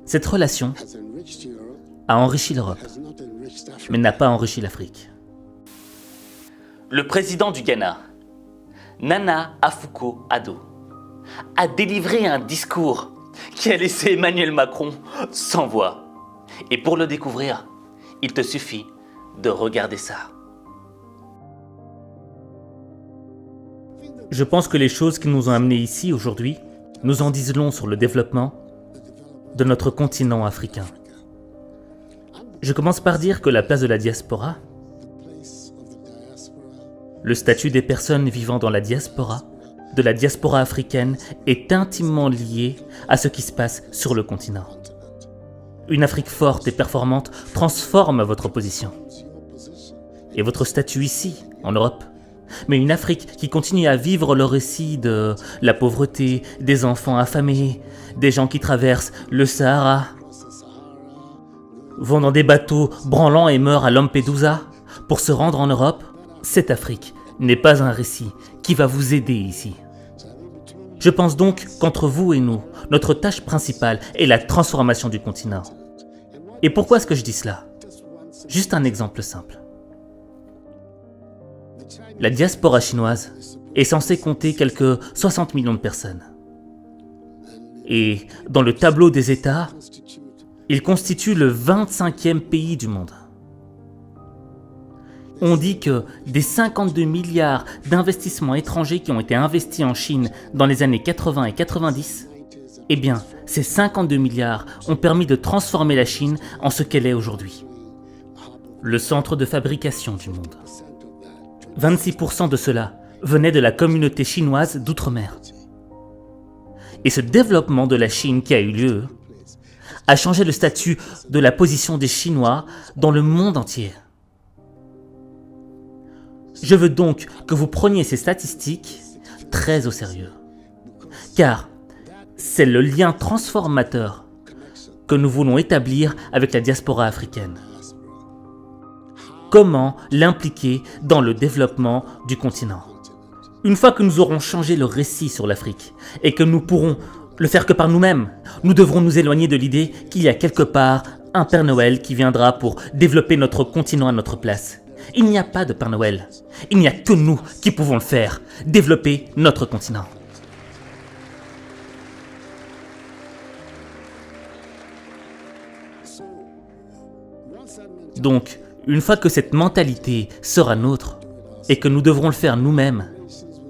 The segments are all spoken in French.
Cette relation a enrichi l'Europe, mais n'a pas enrichi l'Afrique. Le président du Ghana, Nana Akufo-Addo, a délivré un discours qui a laissé Emmanuel Macron sans voix. Et pour le découvrir, il te suffit de regarder ça. Je pense que les choses qui nous ont amenés ici aujourd'hui nous en disent long sur le développement de notre continent africain. Je commence par dire que la place de la diaspora, le statut des personnes vivant dans la diaspora, de la diaspora africaine, est intimement lié à ce qui se passe sur le continent. Une Afrique forte et performante transforme votre position et votre statut ici, en Europe. Mais une Afrique qui continue à vivre le récit de la pauvreté, des enfants affamés, des gens qui traversent le Sahara, vont dans des bateaux branlants et meurent à Lampedusa pour se rendre en Europe, cette Afrique n'est pas un récit qui va vous aider ici. Je pense donc qu'entre vous et nous, notre tâche principale est la transformation du continent. Et pourquoi est-ce que je dis cela? Juste un exemple simple. La diaspora chinoise est censée compter quelques 60 millions de personnes. Et dans le tableau des États, il constitue le 25e pays du monde. On dit que des 52 milliards d'investissements étrangers qui ont été investis en Chine dans les années 80 et 90, eh bien, ces 52 milliards ont permis de transformer la Chine en ce qu'elle est aujourd'hui. Le centre de fabrication du monde. 26% de cela venait de la communauté chinoise d'outre-mer. Et ce développement de la Chine qui a eu lieu a changé le statut de la position des Chinois dans le monde entier. Je veux donc que vous preniez ces statistiques très au sérieux, car c'est le lien transformateur que nous voulons établir avec la diaspora africaine. Comment l'impliquer dans le développement du continent? Une fois que nous aurons changé le récit sur l'Afrique et que nous pourrons le faire que par nous-mêmes, nous devrons nous éloigner de l'idée qu'il y a quelque part un Père Noël qui viendra pour développer notre continent à notre place. Il n'y a pas de Père Noël. Il n'y a que nous qui pouvons le faire, développer notre continent. Donc, une fois que cette mentalité sera nôtre et que nous devrons le faire nous-mêmes,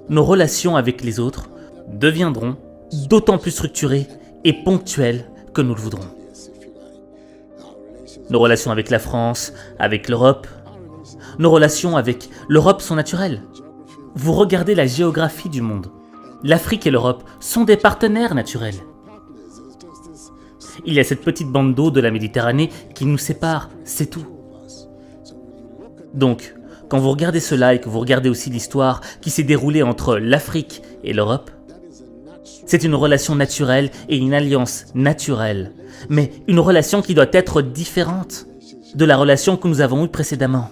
nos relations avec les autres deviendront d'autant plus structurées et ponctuelles que nous le voudrons. Nos relations avec la France, avec l'Europe, nos relations avec l'Europe sont naturelles. Vous regardez la géographie du monde. L'Afrique et l'Europe sont des partenaires naturels. Il y a cette petite bande d'eau de la Méditerranée qui nous sépare, c'est tout. Donc, quand vous regardez cela et que vous regardez aussi l'histoire qui s'est déroulée entre l'Afrique et l'Europe, c'est une relation naturelle et une alliance naturelle, mais une relation qui doit être différente de la relation que nous avons eue précédemment.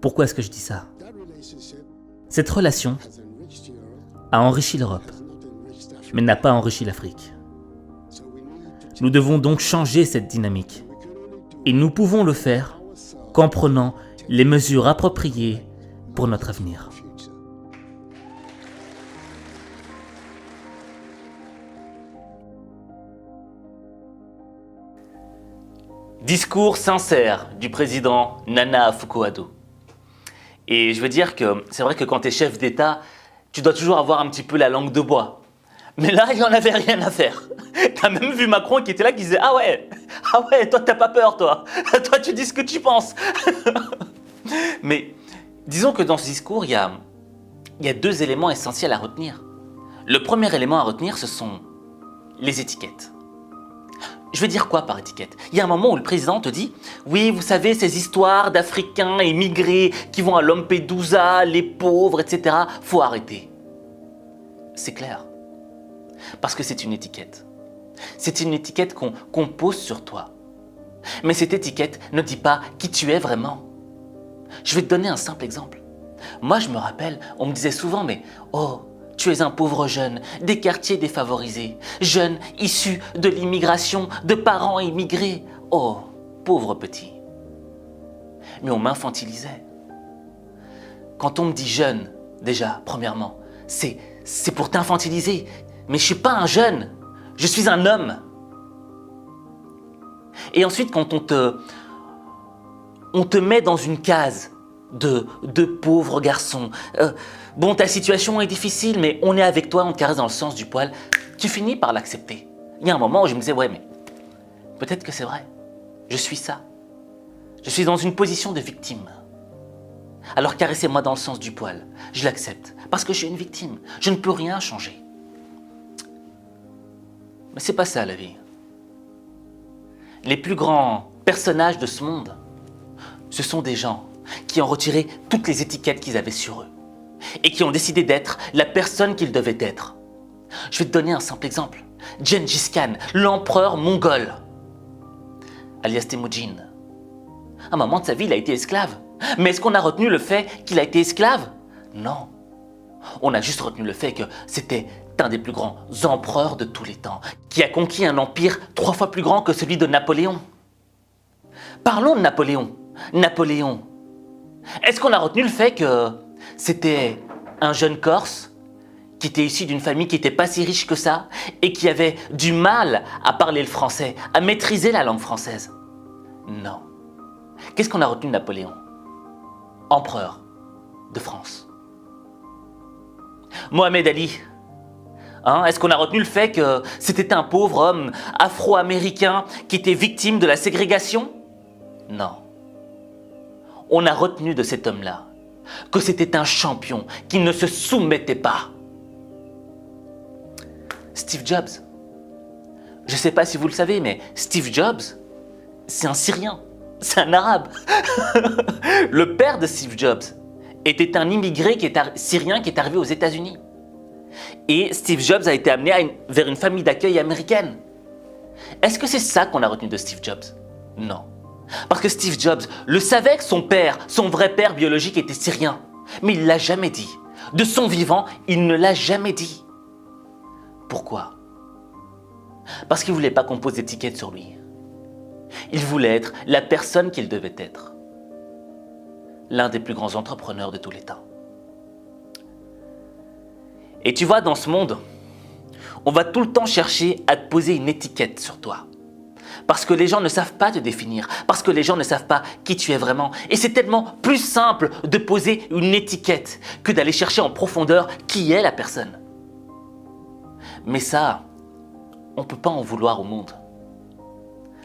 Pourquoi est-ce que je dis ça? Cette relation a enrichi l'Europe, mais n'a pas enrichi l'Afrique. Nous devons donc changer cette dynamique. Et nous pouvons le faire qu'en prenant les mesures appropriées pour notre avenir. Discours sincère du président Nana Akufo-Addo. Et je veux dire que c'est vrai que quand tu es chef d'État, tu dois toujours avoir un petit peu la langue de bois. Mais là, il n'y en avait rien à faire. T'as même vu Macron qui était là, qui disait « Ah ouais, toi t'as pas peur toi, toi tu dis ce que tu penses ». Mais disons que dans ce discours, il y a deux éléments essentiels à retenir. Le premier élément à retenir, ce sont les étiquettes. Je veux dire quoi par étiquette? Il y a un moment où le président te dit « Oui, vous savez, ces histoires d'Africains émigrés qui vont à Lampedusa, les pauvres, etc. Faut arrêter. » C'est clair. Parce que c'est une étiquette. C'est une étiquette qu'on pose sur toi. Mais cette étiquette ne dit pas qui tu es vraiment. Je vais te donner un simple exemple. Moi, je me rappelle, on me disait souvent « Mais oh, Tu es un pauvre jeune des quartiers défavorisés, jeune issu de l'immigration, de parents immigrés. Oh, pauvre petit. Mais on m'infantilisait. Quand on me dit jeune, déjà, premièrement, c'est pour t'infantiliser. Mais je suis pas un jeune, je suis un homme. Et ensuite, quand on te met dans une case de pauvre garçon, bon, ta situation est difficile, mais on est avec toi, on te caresse dans le sens du poil, tu finis par l'accepter. Il y a un moment où je me disais, ouais, mais peut-être que c'est vrai, je suis ça. Je suis dans une position de victime. Alors caressez-moi dans le sens du poil, je l'accepte, parce que je suis une victime, je ne peux rien changer. Mais c'est pas ça la vie. Les plus grands personnages de ce monde, ce sont des gens qui ont retiré toutes les étiquettes qu'ils avaient sur eux et qui ont décidé d'être la personne qu'ils devaient être. Je vais te donner un simple exemple. Gengis Khan, l'empereur mongol, alias Temujin. À un moment de sa vie, il a été esclave. Mais est-ce qu'on a retenu le fait qu'il a été esclave? Non. On a juste retenu le fait que c'était un des plus grands empereurs de tous les temps, qui a conquis un empire 3 fois plus grand que celui de Napoléon. Parlons de Napoléon. Napoléon. Est-ce qu'on a retenu le fait que c'était un jeune Corse qui était issu d'une famille qui n'était pas si riche que ça et qui avait du mal à parler le français, à maîtriser la langue française? Non. Qu'est-ce qu'on a retenu de Napoléon? Empereur de France. Mohamed Ali. Est-ce qu'on a retenu le fait que c'était un pauvre homme afro-américain qui était victime de la ségrégation? Non. On a retenu de cet homme-là que c'était un champion qui ne se soumettait pas. Steve Jobs. Je ne sais pas si vous le savez, mais Steve Jobs, c'est un Syrien, c'est un Arabe. Le père de Steve Jobs était un immigré syrien qui est arrivé aux États-Unis. Et Steve Jobs a été amené vers une famille d'accueil américaine. Est-ce que c'est ça qu'on a retenu de Steve Jobs? Non. Parce que Steve Jobs le savait que son père, son vrai père biologique était syrien. Mais il ne l'a jamais dit. De son vivant, il ne l'a jamais dit. Pourquoi? Parce qu'il ne voulait pas qu'on pose d'étiquette sur lui. Il voulait être la personne qu'il devait être. L'un des plus grands entrepreneurs de tous les temps. Et tu vois, dans ce monde, on va tout le temps chercher à te poser une étiquette sur toi. Parce que les gens ne savent pas te définir, parce que les gens ne savent pas qui tu es vraiment. Et c'est tellement plus simple de poser une étiquette que d'aller chercher en profondeur qui est la personne. Mais ça, on ne peut pas en vouloir au monde.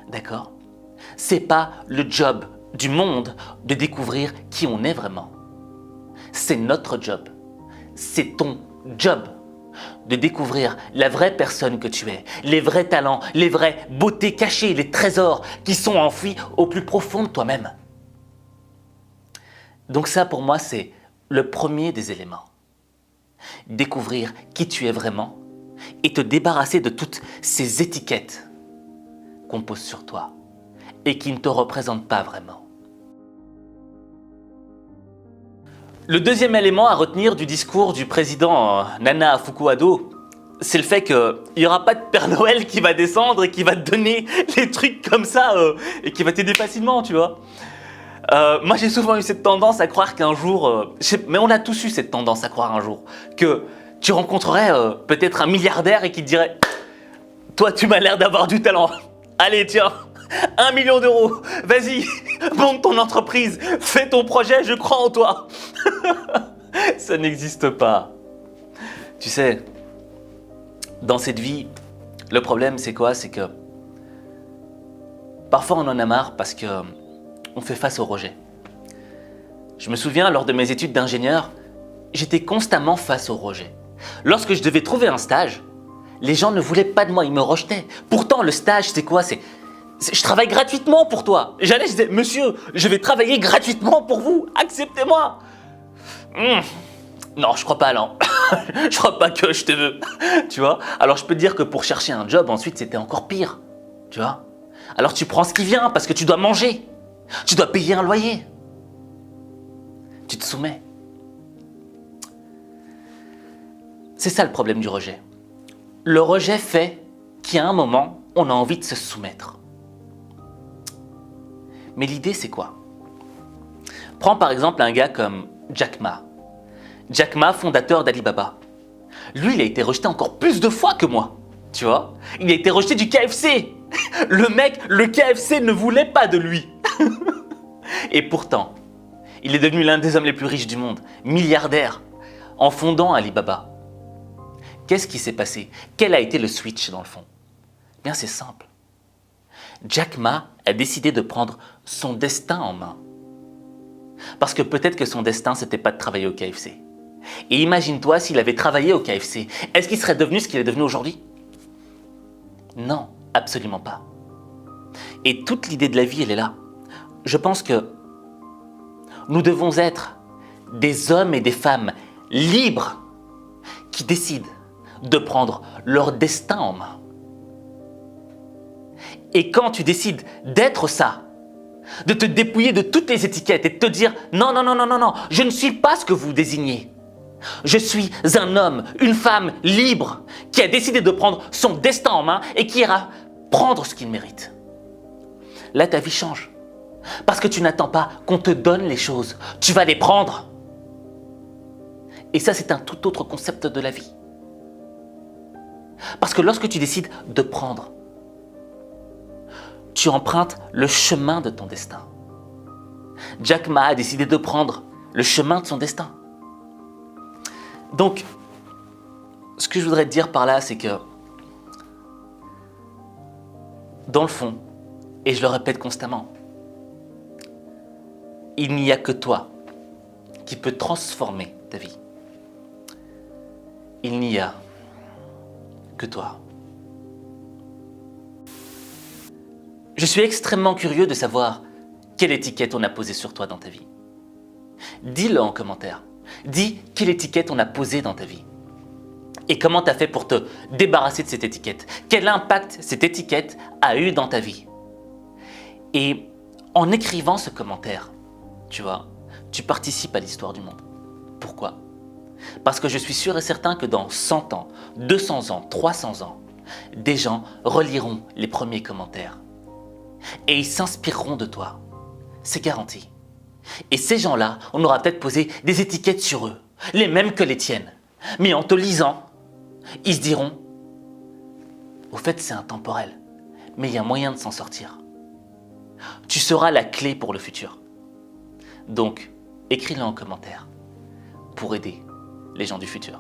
D'accord? C'est pas le job du monde de découvrir qui on est vraiment. C'est notre job. C'est ton job de découvrir la vraie personne que tu es, les vrais talents, les vraies beautés cachées, les trésors qui sont enfouis au plus profond de toi-même. Donc ça, pour moi, c'est le premier des éléments. Découvrir qui tu es vraiment et te débarrasser de toutes ces étiquettes qu'on pose sur toi et qui ne te représentent pas vraiment. Le deuxième élément à retenir du discours du président Nana Akufo-Addo, c'est le fait qu'il n'y aura pas de Père Noël qui va descendre et qui va te donner les trucs comme ça et qui va t'aider facilement, tu vois. Moi, j'ai souvent eu cette tendance à croire qu'un jour, mais on a tous eu cette tendance à croire un jour, que tu rencontrerais peut-être un milliardaire et qui te dirait « Toi, tu m'as l'air d'avoir du talent. Allez, tiens, 1 million d'euros. Vas-y, monte ton entreprise, fais ton projet, je crois en toi. » Ça n'existe pas. Tu sais, dans cette vie, le problème c'est quoi? C'est que parfois on en a marre parce que on fait face au rejet. Je me souviens, lors de mes études d'ingénieur, j'étais constamment face au rejet. Lorsque je devais trouver un stage, les gens ne voulaient pas de moi, ils me rejetaient. Pourtant, le stage, c'est quoi? Je travaille gratuitement pour toi. J'allais, je disais, monsieur, je vais travailler gratuitement pour vous, acceptez-moi. Non, je crois pas, non. Je crois pas que je te veux. Tu vois? Alors, je peux te dire que pour chercher un job, ensuite, c'était encore pire. Tu vois? Alors, tu prends ce qui vient parce que tu dois manger. Tu dois payer un loyer. Tu te soumets. C'est ça le problème du rejet. Le rejet fait qu'à un moment, on a envie de se soumettre. Mais l'idée, c'est quoi? Prends par exemple un gars comme Jack Ma. Jack Ma, fondateur d'Alibaba. Lui, il a été rejeté encore plus de fois que moi. Tu vois? Il a été rejeté du KFC. Le mec, le KFC ne voulait pas de lui. Et pourtant, il est devenu l'un des hommes les plus riches du monde, milliardaire, en fondant Alibaba. Qu'est-ce qui s'est passé? Quel a été le switch dans le fond? Bien, c'est simple. Jack Ma a décidé de prendre son destin en main. Parce que peut-être que son destin, c'était pas de travailler au KFC. Et imagine-toi s'il avait travaillé au KFC. Est-ce qu'il serait devenu ce qu'il est devenu aujourd'hui? Non, absolument pas. Et toute l'idée de la vie, elle est là. Je pense que nous devons être des hommes et des femmes libres qui décident de prendre leur destin en main. Et quand tu décides d'être ça, de te dépouiller de toutes les étiquettes et de te dire non, non, non, non, non, non, je ne suis pas ce que vous désignez. Je suis un homme, une femme libre qui a décidé de prendre son destin en main et qui ira prendre ce qu'il mérite. Là, ta vie change. Parce que tu n'attends pas qu'on te donne les choses, tu vas les prendre. Et ça, c'est un tout autre concept de la vie. Parce que lorsque tu décides de prendre, tu empruntes le chemin de ton destin. Jack Ma a décidé de prendre le chemin de son destin. Donc, ce que je voudrais te dire par là, c'est que, dans le fond, et je le répète constamment, il n'y a que toi qui peux transformer ta vie. Il n'y a que toi. Je suis extrêmement curieux de savoir quelle étiquette on a posée sur toi dans ta vie. Dis-le en commentaire. Dis quelle étiquette on a posée dans ta vie. Et comment tu as fait pour te débarrasser de cette étiquette? Quel impact cette étiquette a eu dans ta vie? Et en écrivant ce commentaire, tu vois, tu participes à l'histoire du monde. Pourquoi? Parce que je suis sûr et certain que dans 100 ans, 200 ans, 300 ans, des gens reliront les premiers commentaires. Et ils s'inspireront de toi. C'est garanti. Et ces gens-là, on aura peut-être posé des étiquettes sur eux, les mêmes que les tiennes. Mais en te lisant, ils se diront « Au fait, c'est intemporel, mais il y a moyen de s'en sortir. » Tu seras la clé pour le futur. Donc, écris-le en commentaire pour aider les gens du futur.